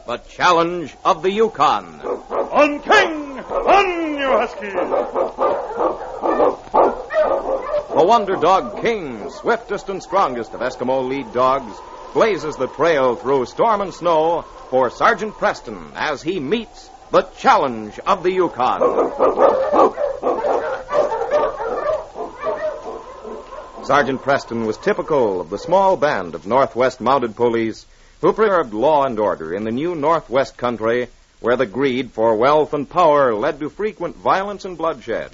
the challenge of the Yukon. On, King! On, you huskies! The Wonder Dog King, swiftest and strongest of Eskimo lead dogs, blazes the trail through storm and snow for Sergeant Preston as he meets the challenge of the Yukon. Sergeant Preston was typical of the small band of Northwest Mounted Police who preserved law and order in the new Northwest country where the greed for wealth and power led to frequent violence and bloodshed.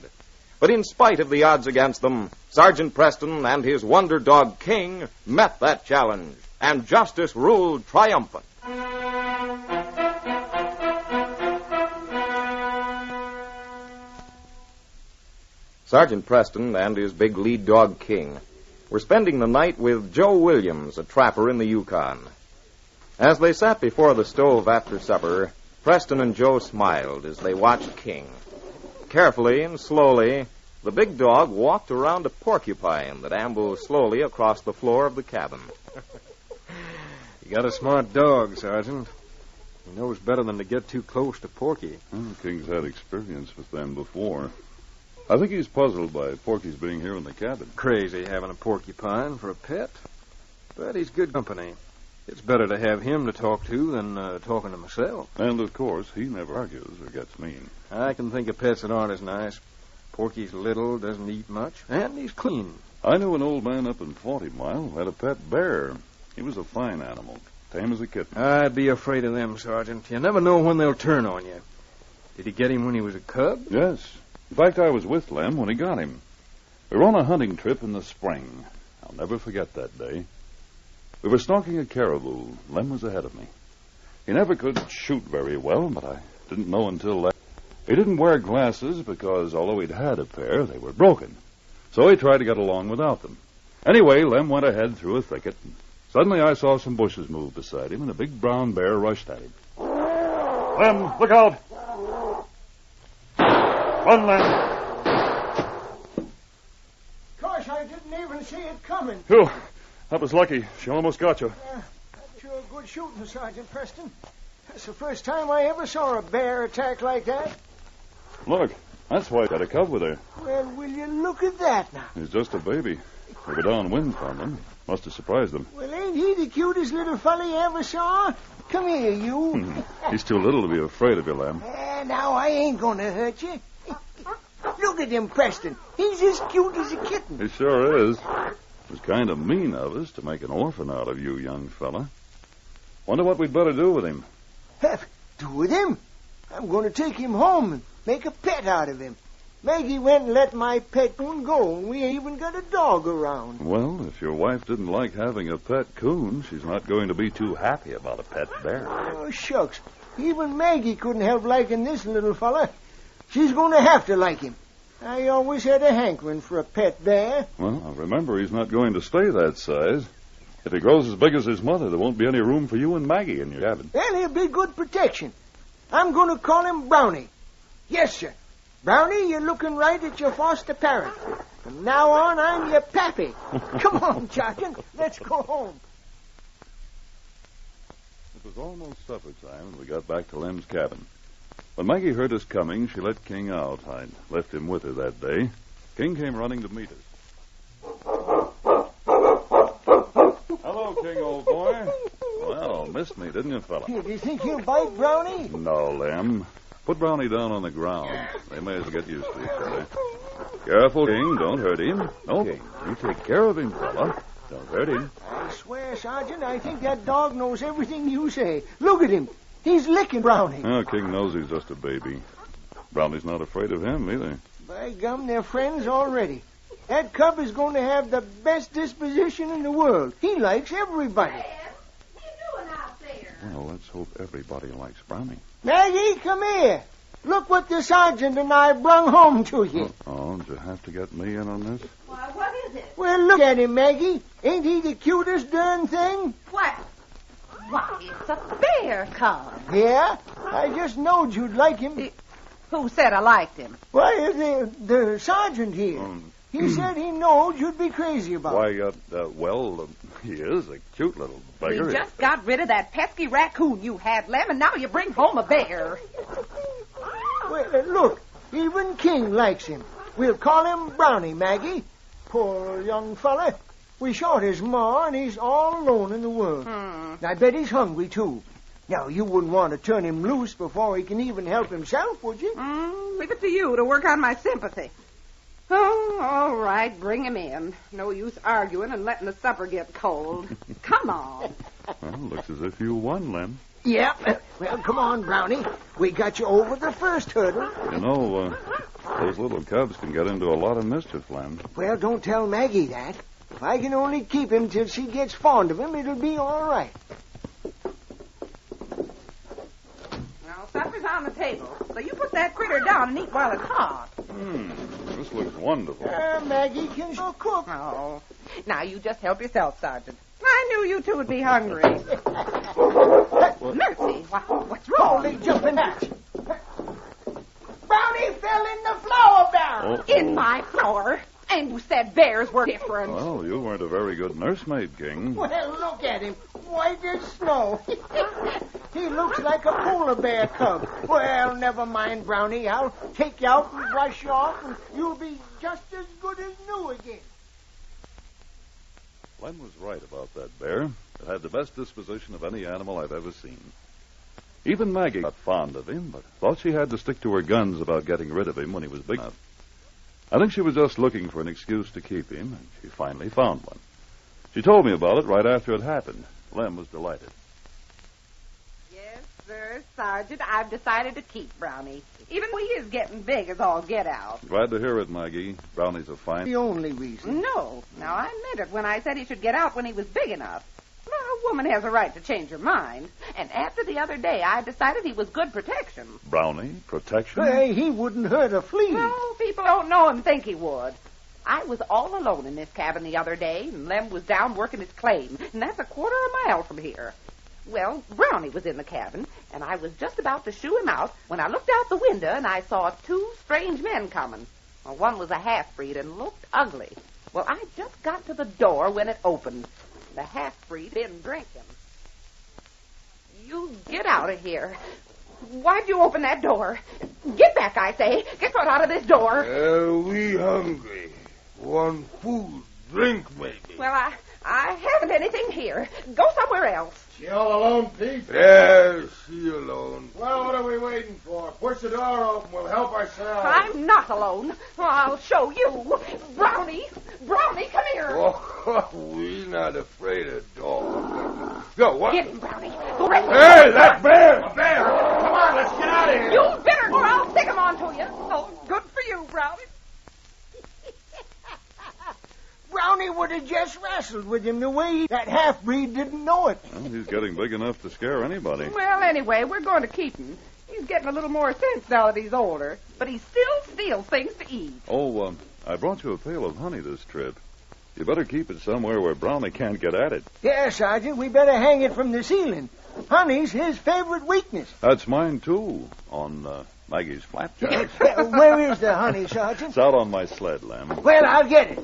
But in spite of the odds against them, Sergeant Preston and his Wonder Dog King met that challenge, and justice ruled triumphant. Sergeant Preston and his big lead dog King were spending the night with Joe Williams, a trapper in the Yukon. As they sat before the stove after supper, Preston and Joe smiled as they watched King. Carefully and slowly, the big dog walked around a porcupine that ambled slowly across the floor of the cabin. You got a smart dog, Sergeant. He knows better than to get too close to Porky. Well, King's had experience with them before. I think he's puzzled by Porky's being here in the cabin. Crazy having a porcupine for a pet. But he's good company. It's better to have him to talk to than talking to myself. And, of course, he never argues or gets mean. I can think of pets that aren't as nice. Porky's little, doesn't eat much, and he's clean. I knew an old man up in 40 Mile who had a pet bear. He was a fine animal, tame as a kitten. I'd be afraid of them, Sergeant. You never know when they'll turn on you. Did he get him when he was a cub? Yes. In fact, I was with Lem when he got him. We were on a hunting trip in the spring. I'll never forget that day. We were stalking a caribou. Lem was ahead of me. He never could shoot very well, but I didn't know until that. He didn't wear glasses because, although he'd had a pair, they were broken. So he tried to get along without them. Anyway, Lem went ahead through a thicket. Suddenly I saw some bushes move beside him, and a big brown bear rushed at him. Lem, look out! Run, Lem! Gosh, I didn't even see it coming. Phew, that was lucky. She almost got you. That's sure good shooting, Sergeant Preston. That's the first time I ever saw a bear attack like that. Look, that's why I got a cub with her. Well, will you look at that now? He's just a baby. They were downwind from them. Must have surprised them. Well, ain't he the cutest little fella you ever saw? Come here, you. He's too little to be afraid of you, Lem. Now, I ain't going to hurt you. Look at him, Preston. He's as cute as a kitten. He sure is. It was kind of mean of us to make an orphan out of you, young fella. Wonder what we'd better do with him. Do with him? I'm going to take him home and make a pet out of him. Maggie went and let my pet coon go, and we ain't even got a dog around. Well, if your wife didn't like having a pet coon, she's not going to be too happy about a pet bear. Oh, shucks. Even Maggie couldn't help liking this little fella. She's going to have to like him. I always had a hankering for a pet bear. Well, remember, he's not going to stay that size. If he grows as big as his mother, there won't be any room for you and Maggie in your cabin. Well, he'll be good protection. I'm going to call him Brownie. Yes, sir. Brownie, you're looking right at your foster parent. From now on, I'm your pappy. Come on, Sergeant. Let's go home. It was almost supper time when we got back to Lem's cabin. When Maggie heard us coming, she let King out. I'd left him with her that day. King came running to meet us. Hello, King, old boy. Well, missed me, didn't you, fella? Do you think he'll bite Brownie? No, Lem. Put Brownie down on the ground. They may as well get used to each other. Careful, King. Don't hurt him. No, King. You take care of him, fella. Don't hurt him. I swear, Sergeant, I think that dog knows everything you say. Look at him. He's licking Brownie. Oh, King knows he's just a baby. Brownie's not afraid of him, either. By gum, they're friends already. That cub is going to have the best disposition in the world. He likes everybody. Dad, what are you doing out there? Well, let's hope everybody likes Brownie. Maggie, come here. Look what the sergeant and I brung home to you. Oh, did you have to get me in on this? Why, what is it? Well, look at him, Maggie. Ain't he the cutest darn thing? What? Why, it's a bear cub. Yeah? I just knowed you'd like him. Who said I liked him? Why, the sergeant here. He said he knowed you'd be crazy about it. Why, He is a cute little beggar. We just got rid of that pesky raccoon you had, Lem, and now you bring home a bear. Well, look, even King likes him. We'll call him Brownie, Maggie. Poor young fella. We shot his ma, and he's all alone in the world. I bet he's hungry, too. Now, you wouldn't want to turn him loose before he can even help himself, would you? Leave it to you to work on my sympathy. Oh, all right, bring him in. No use arguing and letting the supper get cold. Come on. Well, looks as if you won, Lem. Yeah. Well, come on, Brownie. We got you over the first hurdle. You know, those little cubs can get into a lot of mischief, Lem. Well, don't tell Maggie that. If I can only keep him till she gets fond of him, it'll be all right. Now, supper's on the table, so you put that critter down and eat while it's hot. This looks wonderful. Maggie can sure cook. Oh, now you just help yourself, Sergeant. I knew you two would be hungry. Mercy, what's wrong? Holy jumping match. Brownie fell in the flour barrel. In my flour? And you said bears were different. Well, you weren't a very good nursemaid, King. Well, look at him. White as snow. He looks like a polar bear cub. Well, never mind, Brownie. I'll take you out and brush you off, and you'll be just as good as new again. Lem was right about that bear. It had the best disposition of any animal I've ever seen. Even Maggie got fond of him, but thought she had to stick to her guns about getting rid of him when he was big enough. I think she was just looking for an excuse to keep him, and she finally found one. She told me about it right after it happened. Lem was delighted. Yes, sir, Sergeant. I've decided to keep Brownie. Even though he is getting big as all get out. Glad to hear it, Maggie. Brownie's a fine... The only reason. No. Now, I meant it when I said he should get out when he was big enough. Well, a woman has a right to change her mind. And after the other day, I decided he was good protection. Brownie? Protection? Hey, he wouldn't hurt a flea. No, people don't know him think he would. I was all alone in this cabin the other day, and Lem was down working his claim, and that's a quarter of a mile from here. Well, Brownie was in the cabin, and I was just about to shoo him out when I looked out the window and I saw two strange men coming. Well, one was a half-breed and looked ugly. Well, I just got to the door when it opened. The half-breed been drinking. You get out of here. Why'd you open that door? Get back, I say. Get right out of this door. We hungry. Want food, drink, maybe. Well, I haven't anything here. Go somewhere else. She all alone, Pete? Yeah, she alone. Well, what are we waiting for? Push the door open. We'll help ourselves. I'm not alone. I'll show you. Brownie, come here. Oh, we not afraid of dogs. Go, what? Get him, Brownie. Go right Hey, that bear! A bear! Come on, let's get out of here. You better, or I'll stick him onto you. Oh, good for you, Brownie. Brownie would have just wrestled with him the way that half-breed didn't know it. Well, he's getting big enough to scare anybody. Well, anyway, we're going to keep him. He's getting a little more sense now that he's older, but he still steals things to eat. Oh, I brought you a pail of honey this trip. You better keep it somewhere where Brownie can't get at it. Yeah, Sergeant, we better hang it from the ceiling. Honey's his favorite weakness. That's mine, too, on Maggie's flapjacks. Where is the honey, Sergeant? It's out on my sled, Lem. Well, I'll get it.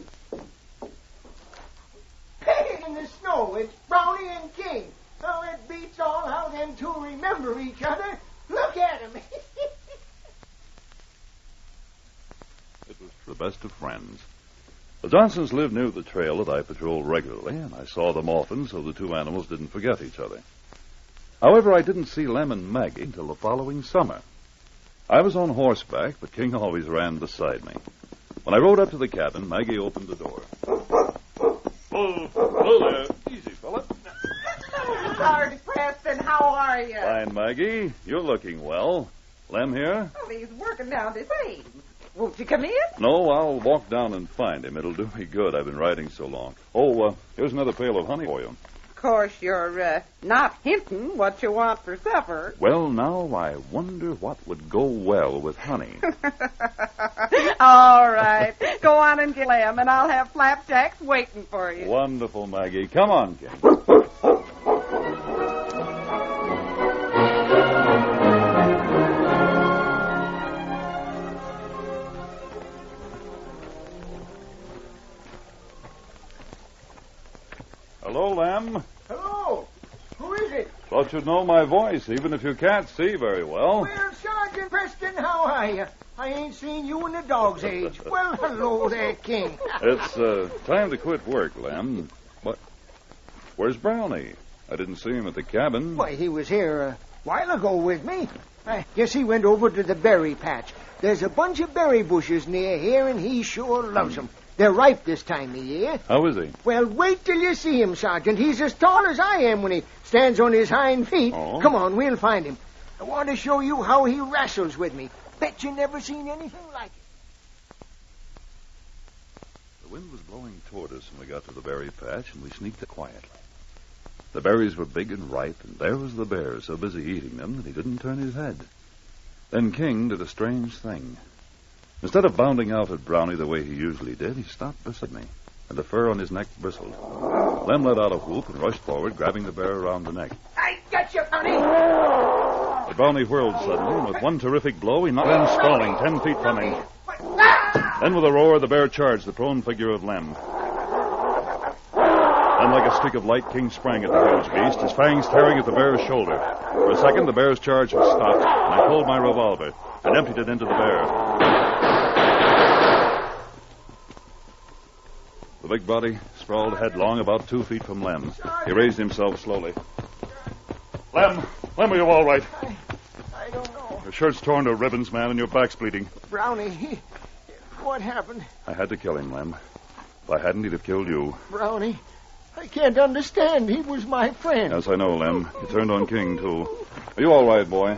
Hey, in the snow, it's Brownie and King. Oh, it beats all how them two remember each other. Look at them. It was the best of friends. The Johnsons lived near the trail that I patrolled regularly, and I saw them often so the two animals didn't forget each other. However, I didn't see Lem and Maggie until the following summer. I was on horseback, but King always ran beside me. When I rode up to the cabin, Maggie opened the door. Hello there. Easy, fella. Hello, Sergeant Preston. How are you? Fine, Maggie. You're looking well. Lem here? Well, he's working down this aim. Won't you come in? No, I'll walk down and find him. It'll do me good. I've been riding so long. Oh, here's another pail of honey for you. Of course, you're not hinting what you want for supper. Well, now, I wonder what would go well with honey. All right. Go on and get Lem, and I'll have flapjacks waiting for you. Wonderful, Maggie. Come on, King. Hello Thought you'd know my voice, even if you can't see very well. Well, Sergeant Preston, how are you? I ain't seen you in a dog's age. Well, hello there, King. It's time to quit work, Lem. What? Where's Brownie? I didn't see him at the cabin. Why, he was here a while ago with me. I guess he went over to the berry patch. There's a bunch of berry bushes near here, and he sure loves them. They're ripe this time of year. How is he? Well, wait till you see him, Sergeant. He's as tall as I am when he stands on his hind feet. Oh. Come on, we'll find him. I want to show you how he wrestles with me. Bet you never seen anything like it. The wind was blowing toward us when we got to the berry patch, and we sneaked quietly. The berries were big and ripe, and there was the bear, so busy eating them that he didn't turn his head. Then King did a strange thing. Instead of bounding out at Brownie the way he usually did, he stopped beside me, and the fur on his neck bristled. Lem let out a whoop and rushed forward, grabbing the bear around the neck. I got you, Brownie! The Brownie whirled suddenly, and with one terrific blow, he knocked Lem sprawling 10 feet from him. Then with a roar, the bear charged the prone figure of Lem. Then, like a streak of light, King sprang at the huge beast, his fangs tearing at the bear's shoulder. For a second, the bear's charge was stopped, and I pulled my revolver and emptied it into the bear. The big body sprawled headlong about 2 feet from Lem. He raised himself slowly. Lem, are you all right? I don't know. Your shirt's torn to ribbons, man, and your back's bleeding. Brownie, what happened? I had to kill him, Lem. If I hadn't, he'd have killed you. Brownie, I can't understand. He was my friend. Yes, I know, Lem. You turned on King, too. Are you all right, boy?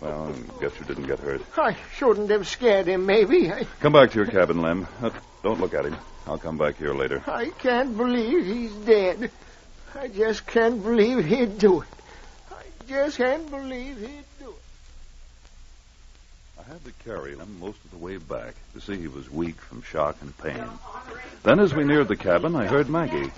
Well, I guess you didn't get hurt. I shouldn't have scared him, maybe. Come back to your cabin, Lem. Don't look at him. I'll come back here later. I can't believe he's dead. I just can't believe he'd do it. I just can't believe he'd do it. I had to carry him most of the way back. You see, he was weak from shock and pain. Then, as we neared the cabin, I heard Maggie.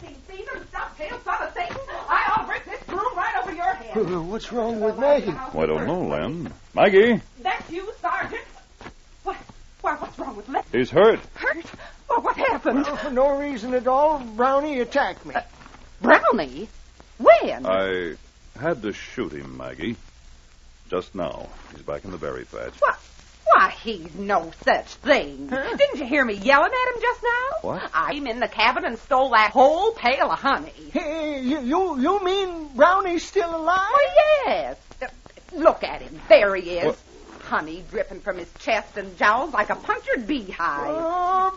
I'll break this broom right over your head. What's wrong with Maggie? Well, I don't know, Lem. Maggie? That's you, Sergeant. What's wrong with Lem? He's hurt. Hurt? Well, what happened? For no reason at all, Brownie attacked me. Brownie? When? I had to shoot him, Maggie. Just now. He's back in the berry patch. What? Why, he's no such thing. Huh? Didn't you hear me yelling at him just now? What? I came in the cabin and stole that whole pail of honey. Hey, you mean Brownie's still alive? Well, yes. Look at him. There he is. What? Honey dripping from his chest and jowls like a punctured beehive. Oh,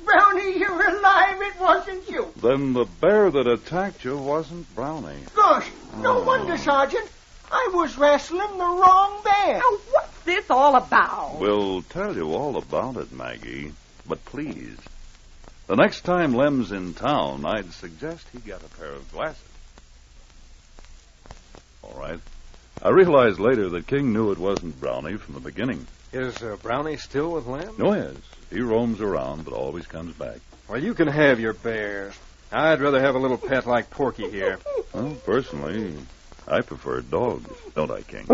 Brownie, you're alive. It wasn't you. Then the bear that attacked you wasn't Brownie. Gosh, no wonder, Sergeant. I was wrestling the wrong bear. Now, what's this all about? We'll tell you all about it, Maggie. But please, the next time Lem's in town, I'd suggest he get a pair of glasses. All right. I realized later that King knew it wasn't Brownie from the beginning. Is Brownie still with Lem? Oh, yes. He roams around, but always comes back. Well, you can have your bear. I'd rather have a little pet like Porky here. Well, personally, I prefer dogs, don't I, King?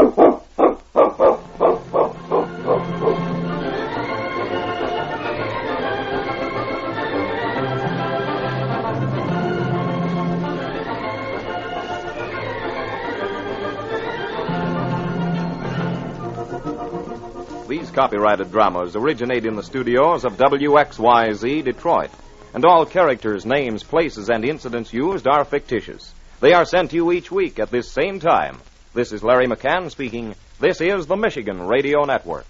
These copyrighted dramas originate in the studios of WXYZ Detroit, and all characters, names, places, and incidents used are fictitious. They are sent to you each week at this same time. This is Larry McCann speaking. This is the Michigan Radio Network.